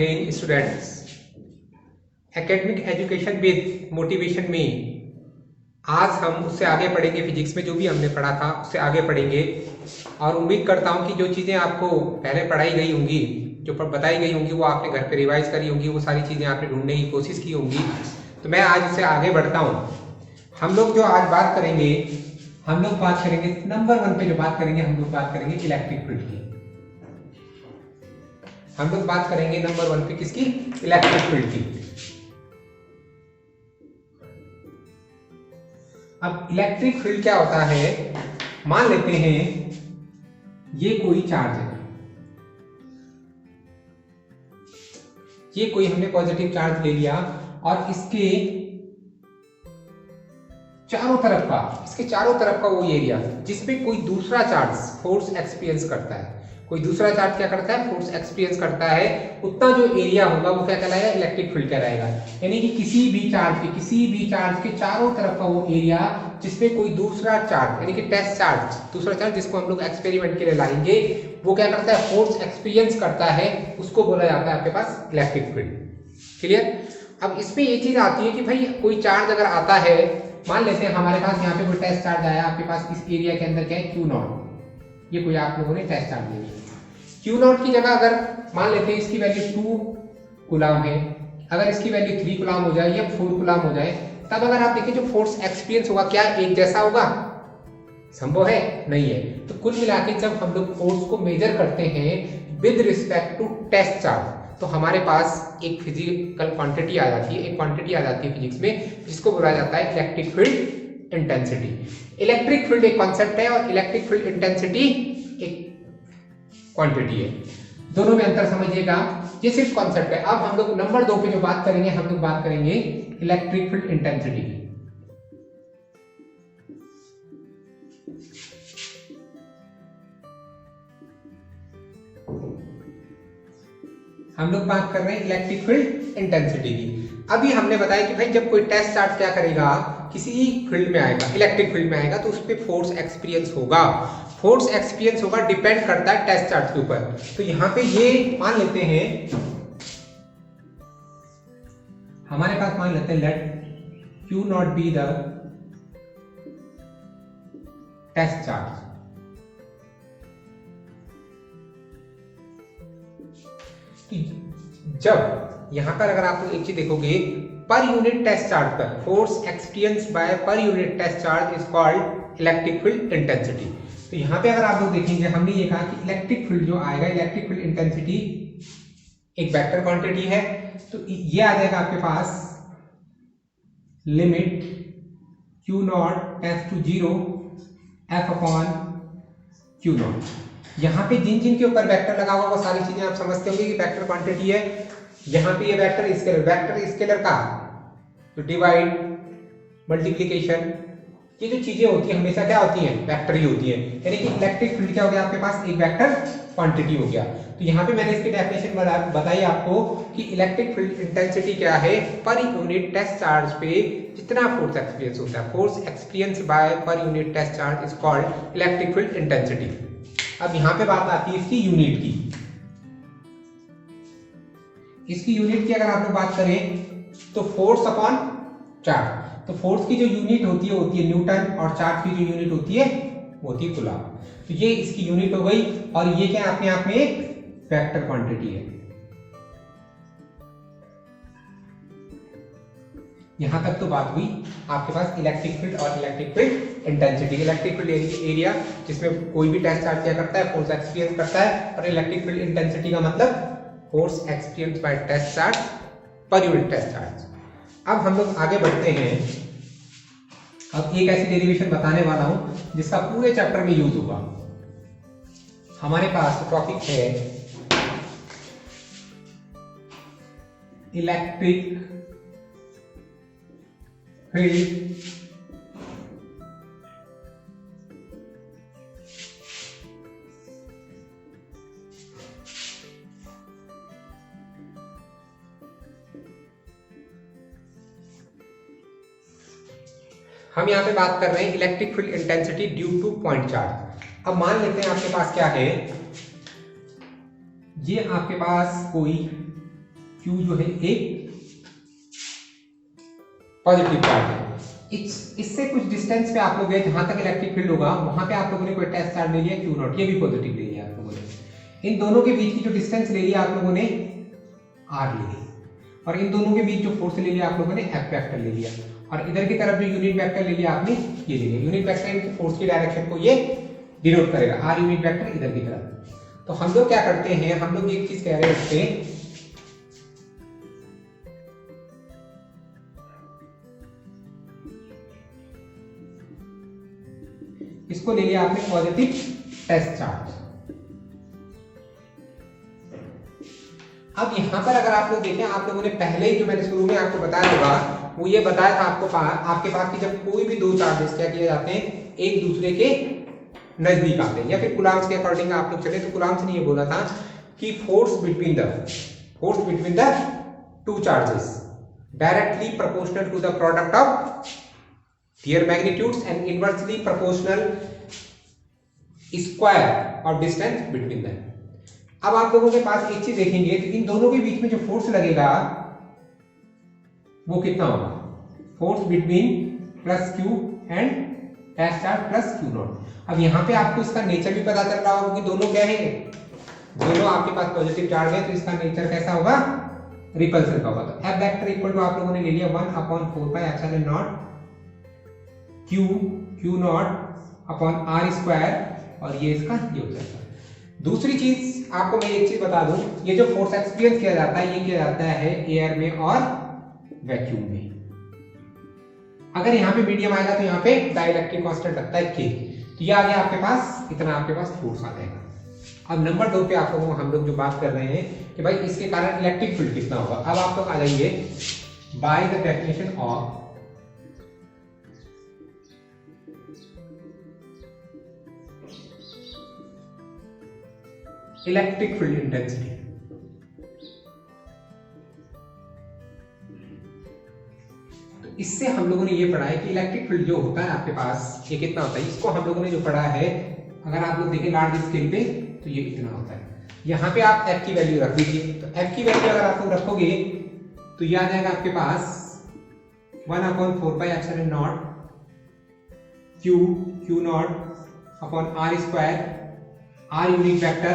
again students. Academic education with motivation में आज हम उससे आगे पढ़ेंगे, फिजिक्स में जो भी हमने पढ़ा था उससे आगे पढ़ेंगे और उम्मीद करता हूँ कि जो चीज़ें आपको पहले पढ़ाई गई होंगी, जो बताई गई होंगी, वो आपने घर पे रिवाइज करी होंगी, वो सारी चीज़ें आपने ढूंढने की कोशिश की होंगी। तो मैं आज उससे आगे बढ़ता हूँ। हम लोग जो आज बात करेंगे, नंबर 1 पे जो बात करेंगे, हम लोग बात करेंगे इलेक्ट्रिक फील्ड की। हम लोग बात करेंगे नंबर 1 पे किसकी? इलेक्ट्रिक फील्ड की। अब इलेक्ट्रिक फील्ड क्या होता है? मान लेते हैं ये कोई चार्ज है, ये कोई हमने पॉजिटिव चार्ज ले लिया और इसके चारों तरफ का वो एरिया जिसपे कोई दूसरा चार्ज फोर्स एक्सपीरियंस करता है, कोई दूसरा चार्ज क्या करता है? फोर्स एक्सपीरियंस करता है। उतना जो एरिया होगा वो क्या कहलाएगा? इलेक्ट्रिक फील्ड कहलाएगा। यानी कि किसी भी चार्ज के चारों तरफ का वो एरिया जिसपे कोई दूसरा चार्ज, यानी कि टेस्ट चार्ज, दूसरा चार्ज जिसको हम लोग एक्सपेरिमेंट के लिए लाएंगे, वो क्या करता है? फोर्स एक्सपीरियंस करता है, उसको बोला जाता है आपके पास इलेक्ट्रिक फील्ड। क्लियर? अब इसमें ये चीज आती है कि भाई कोई चार्ज अगर आता है, मान लेते हैं हमारे पास यहाँ पे कोई टेस्ट चार्ज आया, आपके पास इस एरिया के अंदर क्या है? Q0। ये कोई आप लोगों ने टेस्ट चार्ज ले लिया। Q0 की जगह अगर मान लेते हैं इसकी वैल्यू 2 कूलम है, अगर इसकी वैल्यू 3 कूलम हो जाए या 4 कूलम हो जाए, तब अगर आप देखें जो फोर्स एक्सपीरियंस होगा क्या एक जैसा होगा? संभव है? नहीं है। तो कुल मिला के जब हम लोग फोर्स को मेजर करते हैं with respect to test charge, तो हमारे पास एक फिजिकल क्वांटिटी आ जाती है, फिजिक्स में, जिसको बोला जाता है electric field intensity. Electric field एक कॉन्सेप्ट है और इलेक्ट्रिक फील्ड इंटेंसिटी एक क्वांटिटी है। दोनों में अंतर समझिएगा, ये सिर्फ कॉन्सेप्ट है। अब हम लोग नंबर 2 पे जो बात करेंगे, हम लोग बात करेंगे इलेक्ट्रिक फील्ड इंटेंसिटी की। हम लोग बात कर रहे हैं इलेक्ट्रिक फील्ड इंटेंसिटी की। अभी हमने बताया कि भाई जब कोई टेस्ट चार्ज क्या करेगा, किसी फील्ड में आएगा, इलेक्ट्रिक फील्ड में आएगा, तो उस पर फोर्स एक्सपीरियंस होगा। डिपेंड करता है टेस्ट चार्ज के ऊपर। तो यहां पे ये मान लेते हैं, हमारे पास मान लेते हैं let Q0 be the test charge. जब यहां पर अगर आप लोग एक चीज देखोगे, पर यूनिट टेस्ट चार्ज पर force experience by per unit test charge is called electric field intensity. तो यहां पे अगर आप लोग देखेंगे, हमने ये कहा कि इलेक्ट्रिक फील्ड जो आएगा, इलेक्ट्रिक फील्ड इंटेंसिटी एक वेक्टर क्वांटिटी है। तो ये आ जाएगा आपके पास limit Q0 tends to 0 F upon Q0। यहाँ पे जिन के ऊपर वेक्टर लगा हुआ वो सारी चीजें आप समझते होंगे कि वेक्टर क्वांटिटी है। यहाँ पे ये वेक्टर स्केलर का तो डिवाइड, मल्टीप्लिकेशन, ये जो चीजें होती है हमेशा क्या होती हैं? वेक्टर ही होती है। यानी कि इलेक्ट्रिक फील्ड क्या हो गया? आपके पास एक वेक्टर क्वांटिटी हो गया। तो यहाँ पे मैंने इसकी डेफिनेशन बताई आपको कि इलेक्ट्रिक फील्ड इंटेंसिटी क्या है? पर यूनिट टेस्ट चार्ज पे जितना फोर्स एक्सपीरियंस होता है, force experience by per unit test charge is called electric field intensity. अब यहाँ पे बात आती है इसकी यूनिट की। इसकी यूनिट की अगर आप लोग बात करें तो फोर्स अपॉन चार्ज। तो फोर्स की जो यूनिट होती है न्यूटन, और चार्ज की जो यूनिट होती है वो होती है कूलम। तो ये इसकी यूनिट हो गई, और ये क्या अपने आप में एक वेक्टर क्वांटिटी है। यहां तक तो बात हुई आपके पास इलेक्ट्रिक फील्ड और electric field intensity. Electric field area जिसमें कोई भी टेस्ट चार्ज क्या करता है? फोर्स एक्सपीरियंस करता है। और इलेक्ट्रिक फील्ड इंटेंसिटी का मतलब force experience by test charge per unit test charge. अब हम लोग आगे बढ़ते हैं। अब एक ऐसी डेरिवेशन बताने वाला हूं जिसका पूरे चैप्टर में यूज होगा। हमारे पास टॉपिक है इलेक्ट्रिक फील्ड हम यहाँ पे बात कर रहे हैं electric field intensity due two point charge. अब मान लेते हैं आपके पास क्या है, ये आपके पास कोई Q जो है एक पॉजिटिव चार्ज है। इससे कुछ डिस्टेंस पे आप लोग गए, जहां तक इलेक्ट्रिक फील्ड होगा वहां पे आप लोगों ने कोई टेस्ट चार्ज ले लिया Q0, ये भी पॉजिटिव ले लिया आप लोगों ने। इन दोनों के बीच की जो डिस्टेंस ले लिया आप लोगों ने R ले ली, और इन दोनों के बीच जो फोर्स ले लिया आप लोगों ने F वेक्टर ले लिया, और इधर की तरफ जो यूनिट वेक्टर ले लिया आपने ये ले लिया। यूनिट वेक्टर फोर्स की डायरेक्शन को ये डिनोट करेगा, R यूनिट वेक्टर इधर की तरफ। तो हम लोग क्या करते हैं, हम लोग एक चीज कह रहे हैं इससे, इसको ले लिया आपने पॉजिटिव टेस्ट चार्ज। अब यहां पर अगर आप लोग देखें, आप लोगों ने पहले ही जो मैंने शुरू में आपको बताया होगा वो ये बताया था आपके पास कि जब कोई भी दो चार्जेस क्या किए जाते हैं, एक दूसरे के नजदीक आते हैं, या फिर कूलम्ब्स के अकॉर्डिंग आप लोग चले तो कूलम्ब्स ने ये बोला था कि force between the two charges directly proportional to the product of their magnitudes and inversely proportional square of distance between them। अब आप लोगों के पास एक चीज देखेंगे तो इन दोनों के बीच में जो फोर्स लगेगा वो कितना होगा, force between plus Q and test charge plus Q0। अब यहाँ पे आपको इसका नेचर भी पता चल रहा होगा कि दोनों क्या है, दोनों आपके पास पॉजिटिव चार्ज है, तो इसका नेचर कैसा होगा, रिपल्सन का होगा। तो F वेक्टर इक्वल टू आप लोगों ने ले लिया 1/4πε0 Q0 अपॉन R स्क्वायर, और ये इसका ये हो जाता है। दूसरी चीज आपको मैं एक चीज बता दूं, ये जो फोर्स एक्सपीरियंस किया जाता है ये किया जाता है एयर में और वैक्यूम में। अगर यहाँ पे मीडियम आएगा तो यहाँ पे डाइलेक्ट्रिक कांस्टेंट लगता है K, तो ये आ गया आपके पास, इतना आपके पास फोर्स आ जाएगा। अब नंबर 2 पे आप लोगों हम लोग जो बात कर रहे हैं कि भाई इसके कारण इलेक्ट्रिक फील्ड कितना होगा। अब आप लोग आ जाइए by the definition of electric field intensity. तो इससे हम लोगों ने ये पढ़ा है कि इलेक्ट्रिक फील्ड जो होता है आपके पास ये कितना होता है, इसको हम लोगों ने जो पढ़ा है, अगर आप लोग देखें लार्ज स्केल पे तो ये कितना होता है। यहाँ पे आप F की वैल्यू रख दीजिए, तो F की वैल्यू अगर आप लोग रखोगे तो ये आ जाएगा आपके पास 1/4πε0 Q0 upon R square, R unit vector,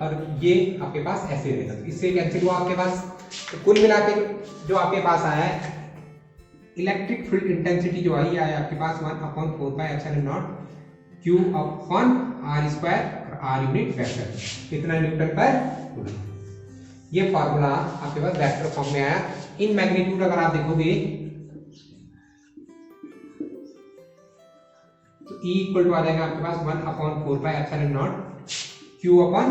और ये आपके पास ऐसे रहेगा, इससे कैंसिल हुआ आपके पास। तो कुल मिला के जो आपके पास आया है इलेक्ट्रिक फील्ड इंटेंसिटी जो आई है आपके पास 1/4πε0 Q अपॉन R स्क्वायर और R यूनिट वेक्टर, कितना न्यूटन पर कूलम। ये फार्मूला आपके पास वेक्टर फॉर्म में आया। इन मैग्नीट्यूड अगर आप देखोगे तो E इक्वल टू आ जाएगा आपके पास 1/4πε0 Q upon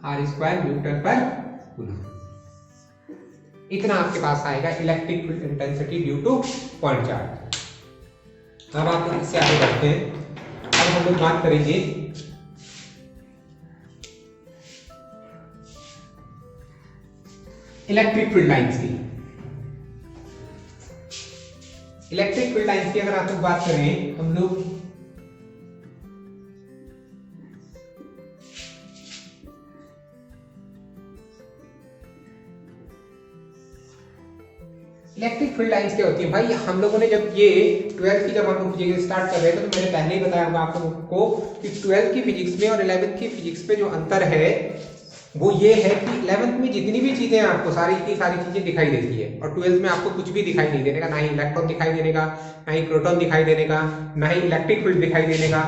R square Newton पर कूलम। इतना आपके पास आएगा electric field intensity due two point charge. अब आप इससे आगे बढ़ते हैं। अब हम लोग बात करेंगे इलेक्ट्रिक फील्ड लाइंस की। इलेक्ट्रिक फील्ड लाइंस की अगर आप लोग बात करें, हम लोग इलेक्ट्रिक फील्ड लाइंस क्या होती है भाई, हम लोगों ने जब ये 12th की जब हम लोग फिजिक्स स्टार्ट कर रहे थे तो मैंने पहले ही बताया होगा आप लोगों को कि 12th की फिजिक्स में और 11th की फिजिक्स में जो अंतर है वो ये है कि 11th में जितनी भी चीजें आपको सारी की सारी चीजें दिखाई देती है, और 12th में आपको कुछ भी दिखाई नहीं देने का, ना ही इलेक्ट्रॉन दिखाई देने का, ना ही प्रोटॉन दिखाई देने का, ना ही इलेक्ट्रिक फील्ड दिखाई देने का,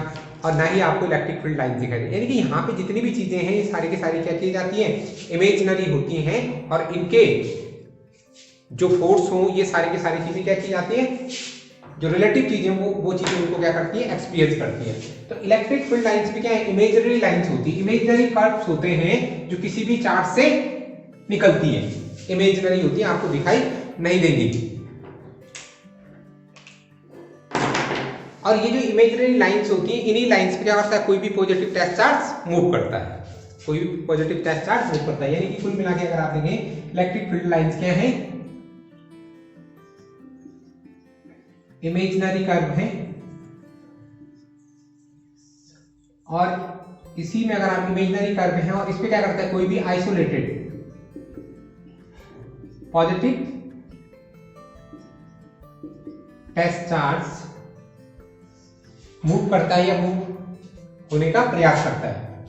और ना ही आपको इलेक्ट्रिक फील्ड लाइन दिखाई देगी। यानी कि यहाँ पे जितनी भी चीजें हैं ये सारी की सारी क्या की जाती हैं, इमेजिनरी होती हैं, और इनके जो फोर्स हो ये सारी की सारी चीजें क्या की जाती है, जो रिलेटिव चीजें वो चीजें उनको क्या करती है, एक्सपीरियंस करती है। तो इलेक्ट्रिक फील्ड लाइंस भी क्या है, इमेजिनरी लाइंस होती है, इमेजिनरी कर्व्स होते हैं जो किसी भी चार्ज से निकलती है, इमेजिनरी होती है, आपको दिखाई नहीं देंगी। और ये जो इमेजिनरी लाइंस होती है, इन्हीं लाइंस पे क्या करता है, कोई भी पॉजिटिव टेस्ट चार्ज मूव करता है, कोई भी पॉजिटिव टेस्ट चार्ज मूव करता है। यानी कि कुल मिला के अगर आप देखें इलेक्ट्रिक फील्ड लाइंस क्या है, इमेजिनरी कर्व है, और इसी में अगर आप इमेजिनरी कर्व है और इस पे क्या करता है, कोई भी isolated positive test charge move करता है या मूव होने का प्रयास करता है,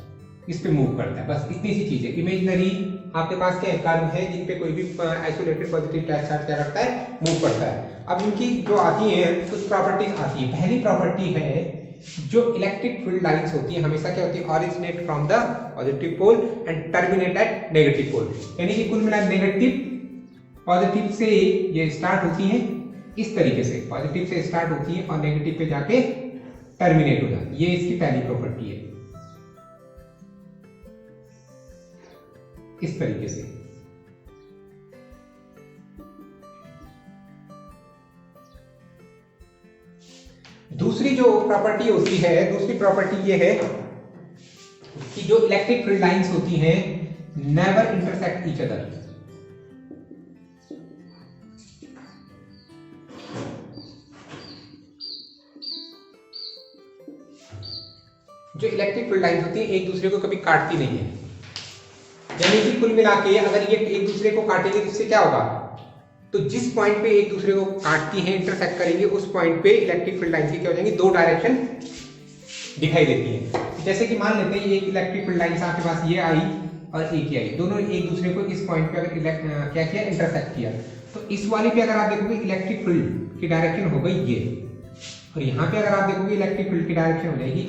इस पे मूव करता है, बस इतनी सी चीज है। इमेजिनरी आपके पास क्या कार्बन है जिन पे कोई भी आइसोलेटेड पॉजिटिव टेस्ट चार्ज क्या करता है, मूव करता है। अब इनकी जो आती है कुछ प्रॉपर्टीज आती है। पहली प्रॉपर्टी है जो इलेक्ट्रिक फील्ड लाइंस होती है हमेशा क्या होती है, originate from the positive pole and terminate at negative pole, यानी कि कुल मिला नेगेटिव पॉजिटिव से ये स्टार्ट होती है इस तरीके से, पॉजिटिव से स्टार्ट होती है और नेगेटिव पे जाके टर्मिनेट हो जाती है। ये इसकी पहली प्रॉपर्टी है, इस तरीके से। दूसरी जो प्रॉपर्टी होती है, दूसरी प्रॉपर्टी ये है कि जो इलेक्ट्रिक फील्ड लाइंस होती हैं नेवर इंटरसेक्ट ईच अदर। जो इलेक्ट्रिक फील्ड लाइंस होती है एक दूसरे को कभी काटती नहीं है, यानी कि कुल मिला के अगर ये एक दूसरे को काटेंगे तो इससे क्या होगा, तो जिस पॉइंट पे एक दूसरे को काटती हैं, इंटरसेक्ट करेंगे, उस पॉइंट पे इलेक्ट्रिक फील्ड लाइंस की क्या हो जाएंगी, दो डायरेक्शन दिखाई देती है। जैसे कि मान लेते हैं एक इलेक्ट्रिक फील्ड लाइंस आपके पास ये आई और एक ही आई, दोनों एक दूसरे को इस पॉइंट पे अगर क्या किया, इंटरसेक्ट किया, तो इस वाले पे अगर आप देखोगे इलेक्ट्रिक फील्ड की डायरेक्शन हो गई ये, और यहाँ पे अगर आप देखोगे इलेक्ट्रिक फील्ड की डायरेक्शन हो जाएगी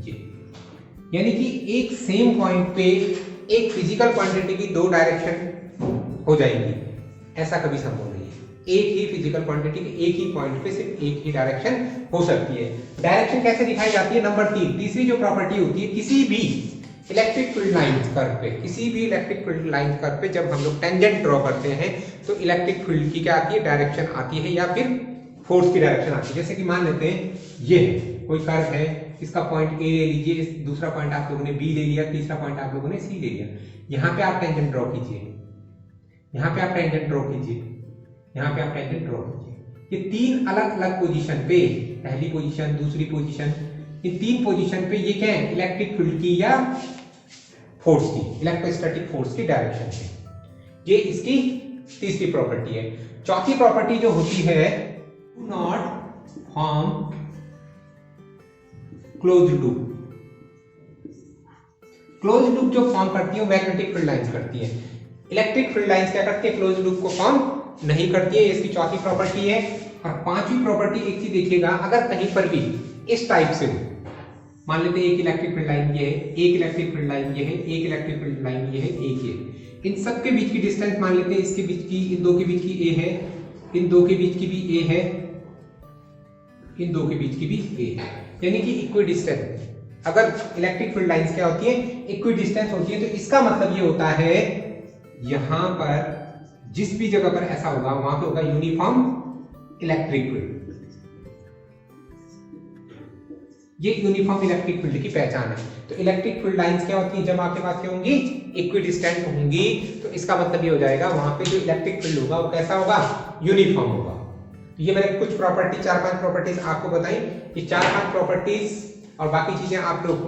ये। यानी कि एक सेम पॉइंट पे एक फिजिकल क्वांटिटी की दो डायरेक्शन हो जाएंगी, ऐसा कभी संभव नहीं है। एक ही फिजिकल क्वांटिटी के एक ही पॉइंट पे सिर्फ एक ही डायरेक्शन हो सकती है। डायरेक्शन कैसे दिखाई जाती है, नंबर 3, तीसरी जो प्रॉपर्टी होती है, किसी भी इलेक्ट्रिक फील्ड लाइन कर्व पे, किसी भी इलेक्ट्रिक फील्ड लाइन कर्व पे जब हम लोग टेंजेंट ड्रॉ करते हैं तो इलेक्ट्रिक फील्ड की क्या आती है, डायरेक्शन आती है या फिर फोर्स की डायरेक्शन आती है। जैसे कि मान लेते हैं ये कोई कर्व है, इसका पॉइंट ए ले लीजिए, दूसरा पॉइंट आप लोगों ने बी ले लिया, तीसरा पॉइंट आप लोगों ने सी ले लिया। यहाँ पे आप टेंजेंट ड्रॉ कीजिए, यहाँ पे आप टेंजेंट ड्रॉ कीजिए, यहाँ पे आप टेंजेंट ड्रॉ कीजिए। ये तीन अलग अलग पोजीशन पे, पहली पोजीशन, दूसरी पोजीशन, इन तीन पोजीशन पे ये क्या है, इलेक्ट्रिक फील्ड की या फोर्स की, इलेक्ट्रोस्टैटिक फोर्स की डायरेक्शन है। ये इसकी तीसरी प्रॉपर्टी है। चौथी प्रॉपर्टी जो होती है, do not form closed loop. Closed loop जो फॉर्म करती है वो मैग्नेटिक फील्ड लाइंस करती है। इलेक्ट्रिक फील्ड लाइंस क्या करती है, क्लोज्ड लूप को फॉर्म नहीं करती है, इसकी चौथी प्रॉपर्टी है। और पांचवी प्रॉपर्टी एक चीज देखिएगा, अगर कहीं पर भी इस टाइप से हो, मान लेते हैं एक इलेक्ट्रिक फील्ड लाइन ये है, एक इलेक्ट्रिक फील्ड लाइन ये है, एक इलेक्ट्रिक फील्ड लाइन ये है, एक ये, इन सब के बीच की डिस्टेंस मान लेते हैं, इसके बीच की, इन दो के बीच की ए है, इन दो के बीच की भी ए है, इन दो के बीच की भी ए है, यानी कि इक्वी डिस्टेंस। अगर इलेक्ट्रिक फील्ड लाइंस क्या होती है, इक्वी डिस्टेंस होती है, तो इसका मतलब ये होता है यहां पर जिस भी जगह पर ऐसा होगा वहां पे होगा यूनिफॉर्म इलेक्ट्रिक फील्ड। ये यूनिफॉर्म इलेक्ट्रिक फील्ड की पहचान है। तो इलेक्ट्रिक फील्ड लाइंस क्या होती है, जब आपके पास क्या होंगी, इक्वी डिस्टेंट होंगी, तो इसका मतलब ये हो जाएगा वहां पे जो इलेक्ट्रिक फील्ड होगा वो कैसा होगा, यूनिफॉर्म होगा। ये मैंने कुछ प्रॉपर्टी, 4-5 प्रॉपर्टीज आपको बताई। ये 4-5 प्रॉपर्टीज और बाकी चीजें आप लोग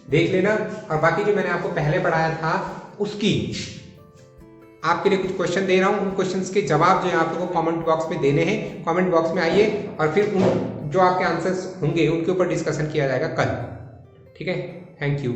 देख लेना। और बाकी जो मैंने आपको पहले पढ़ाया था उसकी आपके लिए कुछ क्वेश्चन दे रहा हूं, उन क्वेश्चंस के जवाब जो है आप लोगों को कमेंट बॉक्स में देने हैं। कमेंट बॉक्स में आइए और फिर उन जो आपके आंसर्स होंगे उनके ऊपर डिस्कशन किया जाएगा कल। ठीक है, थैंक यू।